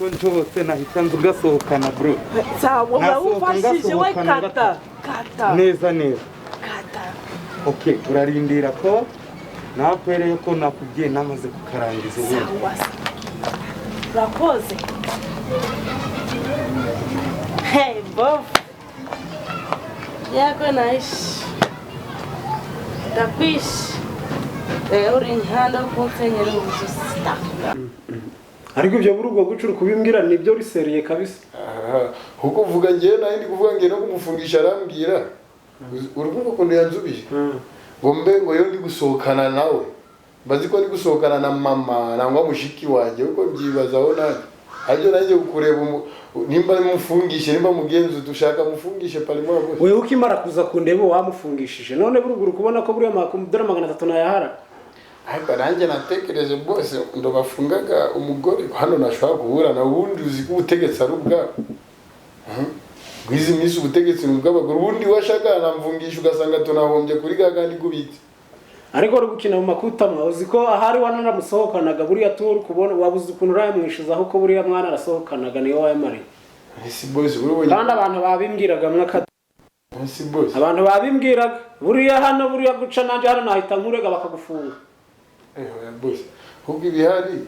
njobotse nahita nzugasohokana bro. Sawa ufashije we kata. Neza. Kata. Okay, urarindira ko nakwereye ko nakubwiye namaze kukarangiza ubu. Sawa. Rakoze. Hey, Bob. Yako naishi. Tapish. Uri nhanda kunsenyera ubusita. Ariko ibyo burugo gucuru kubimbwira nibyo riseriye kabisa. Huko vuga ngiye nayo ndi kuvuga ngiye no kumufungisha arambwira. Urukundo kundi yanzubije. Ngombe ngo yo ndi gusohokana nawe. Bazi ko ndi gusohokana na mama nangwa mushiki wanje uko byibazaho nani. Ajyo naje kureba nimba mufungishe nimba mugenzi dushaka mufungishe pale mwa bose. Wewe ukimara kuza kundeba wamufungishije. None buruguru kubona ko buriya makumdara 300 na yahara. Ariko nanjye natekereje bose ndo bafungaga umugore hano nashaka guhura na ubundi uzi ko ubutegetsi ari ubwabo. Gwizi misi ubutegetsi n'ubw'abagore ubundi washaka namfungisha ugasanga tunahombye kuri gagandi gubitse. Ariko uri gukina mu makuta mwa uzi ko ahari wanana musohokanaga buriya turi kubona wabuze ukuntu urayamwishizaho ko buriya mwana arasohokanaga niyo wayamari. Si boss urubonye. Kandi abantu babimbwiraga mwaka. Si boss. Abantu babimbwiraga buriya hano buriya guca nanje hano nahita nkurega bakagufunga. Boss. Huko ibihari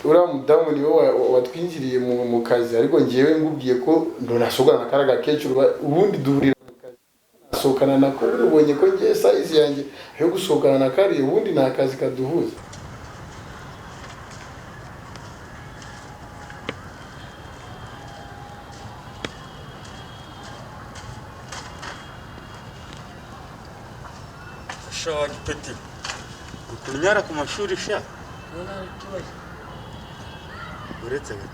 ura mudamu niwe watwinjiriye mu kazi ariko ngiyewe ngubwiye ko ndo nasogana nakaraga kecu ubundi duhurira mu kazi. Nasokana nako ubonye ko ngiye size yanjye yo gusokana na kari ubundi na kazi kaduhuza. Shawa gipeti. Kunyara ku mashuri sha. Uretse gato.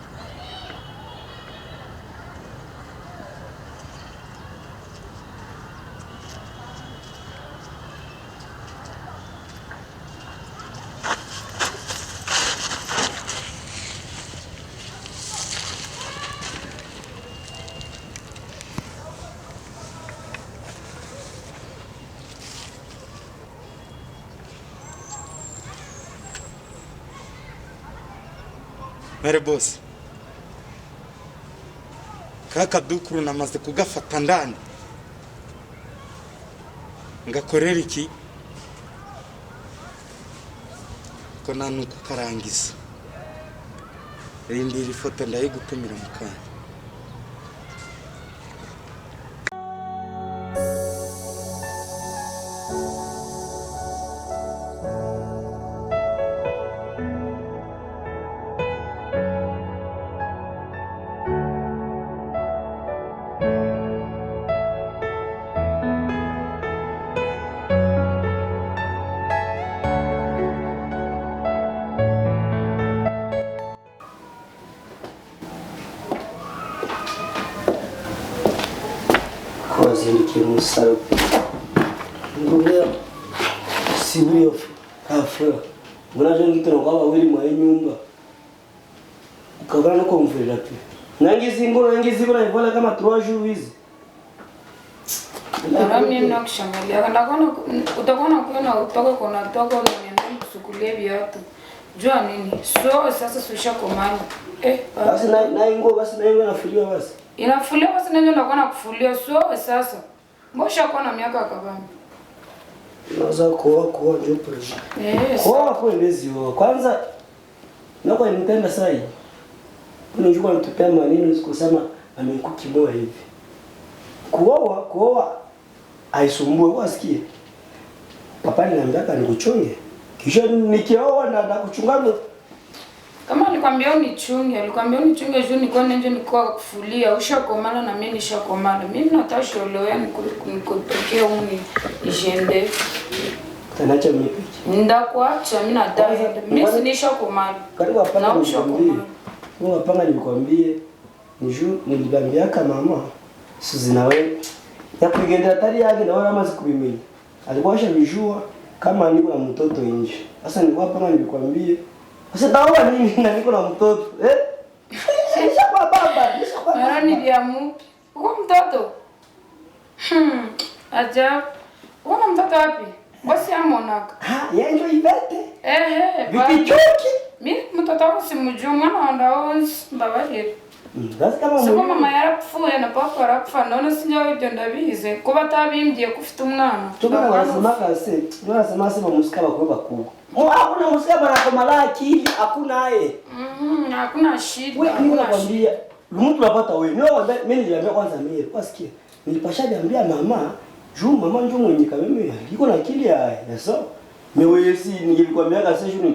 Mere boss. Kaka dukuru namaze kugafata ndani. Ngakorera iki? Ko nanuka karangiza. Rindira ifoto ndayigutumira mu kanya. Zindikiye umusaro ngubya siburiyo afra nguraje ngitoro kwaba wiri mu nyumba ukabana no kumvurira pe nangizi ngora ivola kama 3 jours hizi mimi nakushangalia ndakona utakuwa kuona utoka kuna toka na nienda kusukulia viatu jua nini sasa susha komani basi na ingo basi na ingo nafuliwa basi inafuliwa basi nanyo ndakona kufulia sasa mbosha kwa na miaka kabani naza kuwa ndio pressure kwa ndezi kwanza nako nipenda sai unajua nitupea maneno sikusema amekukimoa hivi kuoa aisumbue wasikie papa niambia nikuchunge kisha nikioa na kuchungana kama alikwambia unichunge juu niko nje niko kufulia ushakomana na mimi nishakomana mimi natasholewa nikotokea uni ijende tanacha mipiki ndakuacha mimi nataka mimi nishakomana karibu hapana ushakomana wewe hapana nikwambie niju nilibambia kama mama Suzina wewe ya kuigendea tari yake na wala amazi kubimenya alikuwa ashabijua kama niko na mtoto nje sasa nilikuwa hapana nilikwambie sasa dawa nini na niko na mtoto Nisha kwa baba mara niliamu uko mtoto ajabu uko mtoto wapi basi amonaka yenjo ibete vipi choki mimi mtoto wako simujua mwana wandaonzi mbabarira. Basi kama Siko mwenyewe- mama yarapfuye na papa yarapfa none sinjya ibyo ndabizi kuba atabimbye ko ufite umwana. Tokana wanasema kasi, wanasema sema musika bakuru bakubwa. Hakuna musika bana kama la akili, hakuna yeye. Hakuna shida. Wewe mimi hakuna shida. nakwambia, mtu unapata wewe. Mimi niliambia kwanza mimi, wasikia. Nilipasha niambia mama, juu mama njoo mwenye kama mimi, iko na akili ya sawa. Mimi si nilikwambia kasi juu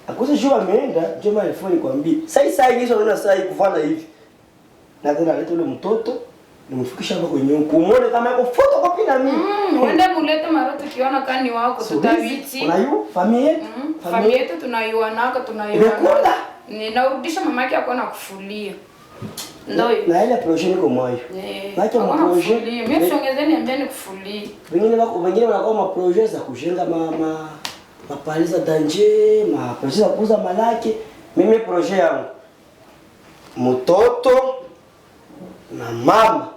akose juu ameenda, njoo mali phone kwambia. Sasa hizo unaona sasa kufanya hivi. Na tena leta yule mtoto nimfikisha hapo kwenye kumuone kama yako photocopy na mimi. Wende mulete mara tukiona kani wako tutabiti. Unayo familia yetu? Familia yetu tunaiwanaka Imekula? Ninarudisha mamake akona kufulia. Ndio. Na ile projet niko mwayo. Macho Akona projet. kufulia. Mimi siongezeni ambeni kufulia. Wengine wanakuwa ma projet za kujenga mapaliza danger, ma projet za kuuza malaki. Mimi projet yangu mtoto na mama.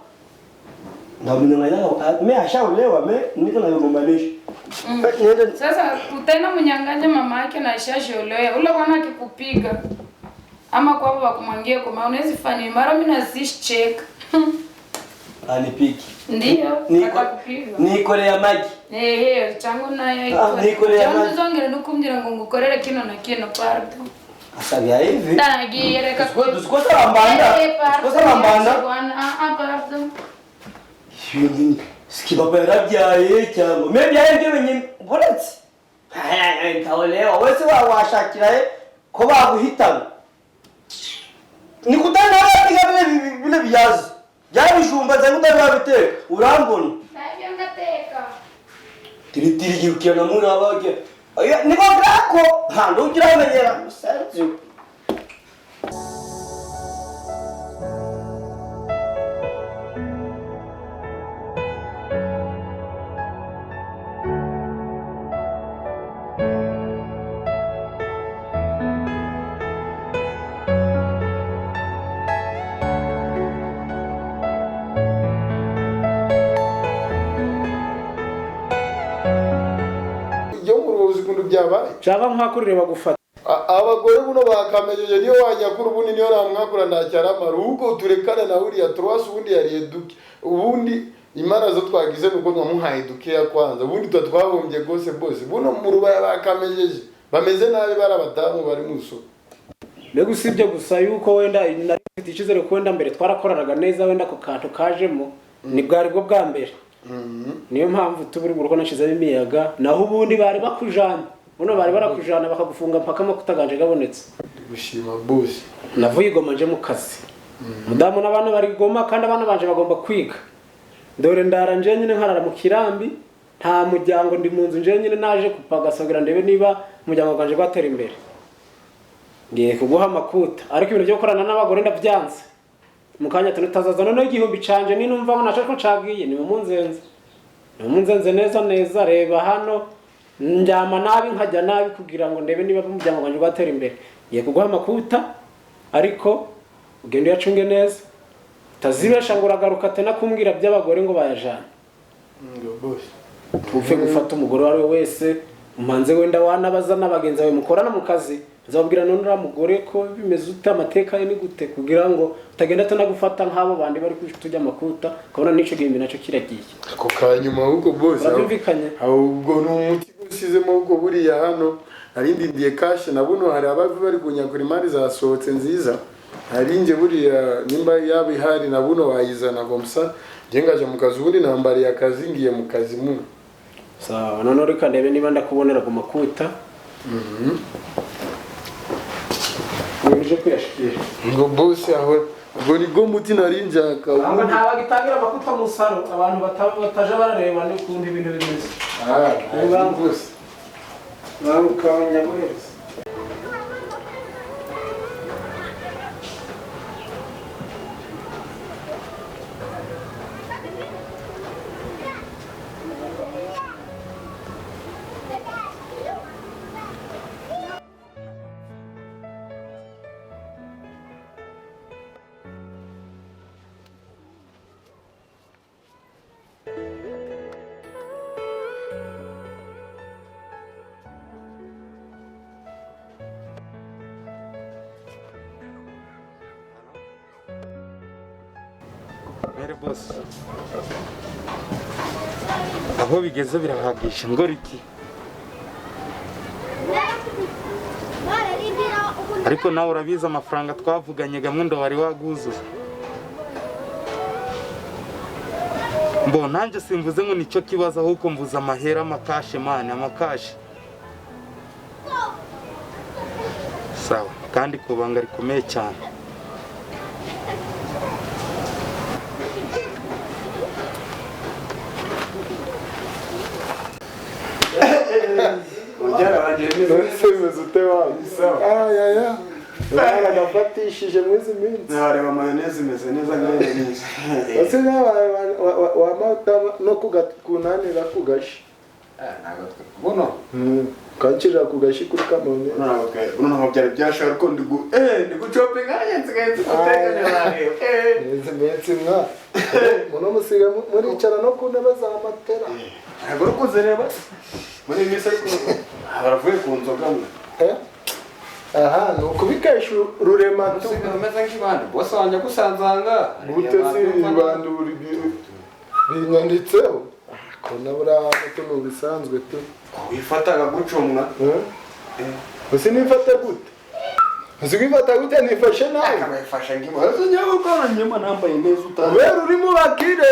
Ndio mimi ashaolewa, mimi niko na ngombanisha. Sasa utaenda mnyang'anya mama yake na ishasholewa. Ule bwana akikupiga ama kwa baba kumwangia kwa unaweza fanya mara mimi nazicheck. Anipiki. Ndio, atakupiga. Nikolea maji. Changu naye. Nikolea maji. Changu zongera nukumjira ngo ngukorere kino na kino pardon. Asa vya hivi. Ndagiye reka Tusikosa lambanda. Tusikosa lambanda. Pardon. Shwingini. Sikibabera byaye cyangwa. Mimi byaye ndio wenye boletse. Haya ntaolewa. Wese washakira ko baguhitana. Nikutana nawe vile viazi. Jari shumba za kutana babite. Urambona. Nabyo ngateka. Tiritiri girukiya na muna abage. Niko grako. Ha ndo kiramenyera. Musanzu. Byabaye cyaba nkakurire bagufata abagore buno bakamejeje niyo wanyakuru bundi niyo namwakura ndacyara marugo turekane na uriya Troas ubundi yari eduke ubundi imana zo twagize nuko twamuhaye eduke ya kwanza ubundi twahombye gose bose buno mu rubaya bakamejeje bameze nabi barabatamu bari muso mbega usibye gusa yuko wenda nari ikizere ko wenda mbere twarakoranaga neza wenda ku kantu kajemo ni bwari bwo bwa mbere niyo mpamvu tuburi mu rugo nashizeho imiyaga naho ubundi bari bakujana uno bari barakujana bakagufunga mpaka makutaganje gabonetse gushima boss navuye igoma nje mu kazi mudamu n'abana bari goma kandi abana banje bagomba kwiga dore ndara nje nyine nkarara mu kirambi nta muryango ndi mu nzu nje nyine naje kupagasagira ndebe niba umuryango ganje gwatera imbere ngiye kuguha makuta ariko ibintu byo gukorana n'abagore ndavyanze mukanya tunutazaza none igihumbi canje ni numva ngo nashaka cagiye ni munzenze neza reba hano njyama nabi nkajya nabi kugira ngo ndebe niba umuryango wanjye gwatera imbere ye kuguha makuta ariko ugende yacunge neza tazibesha ngo uragaruka tena kumbwira by'abagore ngo bayajana boss upfe gufata umugore wari wese umanze wenda wanabaza n'abagenzi bawe mukorana mu kazi nzababwira none uramugore ko bimeze ute amateka ye ni gute kugira ngo utagenda tunagufata nk'abo bandi bari kujya makuta kabona nico gimbi naco kiragiye ako kanyuma huko boss ahubwo n'umuti usizemo huko buriya hano narindindiye cash nabuno hari abavi bari kunyakura imari zasohotse nziza harinje buriya nimba yabi hari nabuno wayizana komsa jengaje mu kazi buri nambari ya kazi ngiye mu kazi mu sawa none reka ndebe niba ndakubonera ku makuta Nje kwiyashikira. Ngo boss aho ngo ni go muti narinja ka. Aba ntabagitangira amakuta mu saro abantu bataje barareba ni kundi ibintu bimeze. Boss. Bakanya guheza. mere boss aho bigeze birahagisha ngo riki ariko nawe urabiza amafaranga twavuganye gamwe ndo wari waguzuza mbo nanjye simvuze ngo nicyo kibazo ahubwo mvuza amahera amakashe mani amakashe sawa kandi kubanga rikomeye cyane Semeze ute wawe? Aya. Baragafatishije mwezi minsi. Nareba mayonnaise imeze neza ngene neza. Ase wa mata no kugakunanira kugashi. Ntago buno. Kanchira kugashi kuri kamone. Ntago byari byashaka ko ndi shopping agenze gaze guteganya nawe. Mwezi minsi mwa. Muno musiga muri icara no kuneba za matera. Ntago rukuze reba. Muri misa ariko baravuye ku nzoga mwe. Aha, no kubikesha rurema tu. Umeze nk'ibandi. Bose wanje gusanzanga. Gutesi ibanduri binyanditseho. Ko nabura muto no bisanzwe tu. Wifataga gucumwa. Usi nifata gute? Usi kwifata gute nifashe nawe? Akamufasha ngimo. Uzi nyago kona nyuma nambaye neza utazi. Wewe uri mu bakire.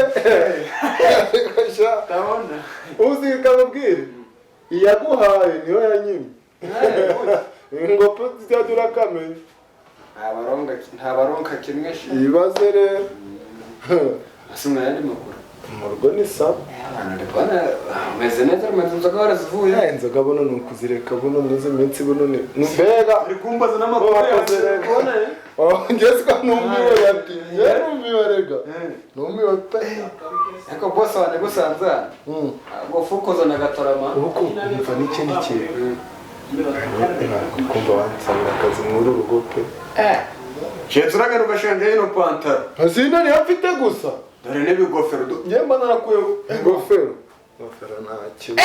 Kasha. Tabona. Uzi kamubwire. Iyaguhaye niyo yanyimye. Ngo putya durakamenye. Ntabaronka kimwe shi. Ibaze rero. Asimwe yandi makuru. Murgo ni saba. Bana meze neza meze nzoga warazivuye. Inzoga bono nukuzireka bono mweze minsi bono ni. Mbega ari kumbaza n'amakuru yakone. Ngeze kwa numbiwe yati. Numbiwe rega. Numbiwe pe. Eko boss wane gusanza. Ngo fukoza na gatorama. Uko umva n'iki n'iki. Kumva wansanga akazi muri urugo pe. Chetsuraga rugashanje ino pantaro. Hazina ni afite gusa. Dore n'ibigofero. Njemba narakuye ingofero. Ingofero ntacyo.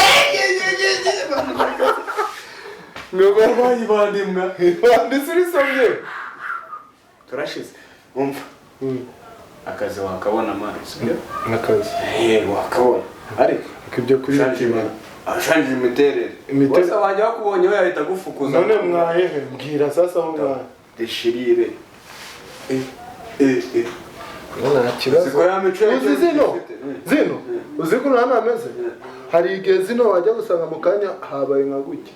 Ngabo bayibandimwa. Ndisiri somye. Turashize. Umva. Akazi wakabona manje. Nakazi. Wakabona. Ariko ibyo kuri mutima. Ashanje imiterere. Bose abanje bakubonye we yahita gufukuza. None mwayehe mbwira sasa aho mwa. Deshirire. Nona kibazo. Uzi zino. Uzi ko hano ameze. Hari igihe zino wajya gusanga mu kanya habaye nka gutya.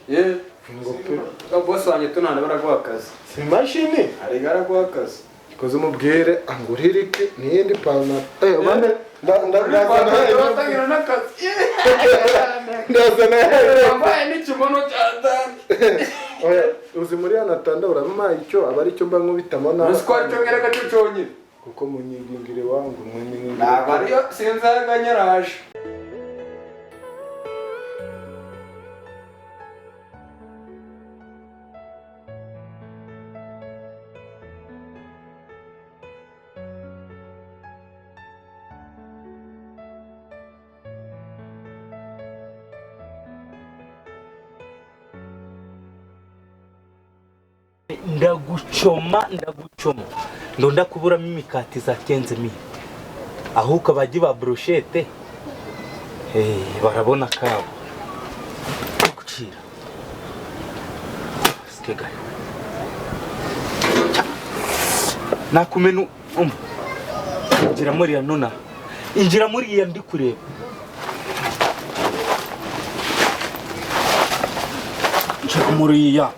Ngo pe. Bose wanje tunana baraguha akazi. Si mashini. Ari garaguha akazi. Koze umubwire angurira iki niyindi pana. Bane ndatangira n'akazi. Ndazana wambaye n'ikimono cy'adani. Oya uzi muri anatanda urama icyo abari cyo mba nkubitamo na. Muskwari cyo ngereka cyo cyonyine. Kuko munyingingire wangu mwenyingire. Nabariyo sinzaganyaraje. ndagucoma ndo ndakuburamo imikati za kenzemi ahuka baji ba brochette barabona kabo gucira skega nakumenu injira muri ya nona injira muri ya ndi kureba nje muri ya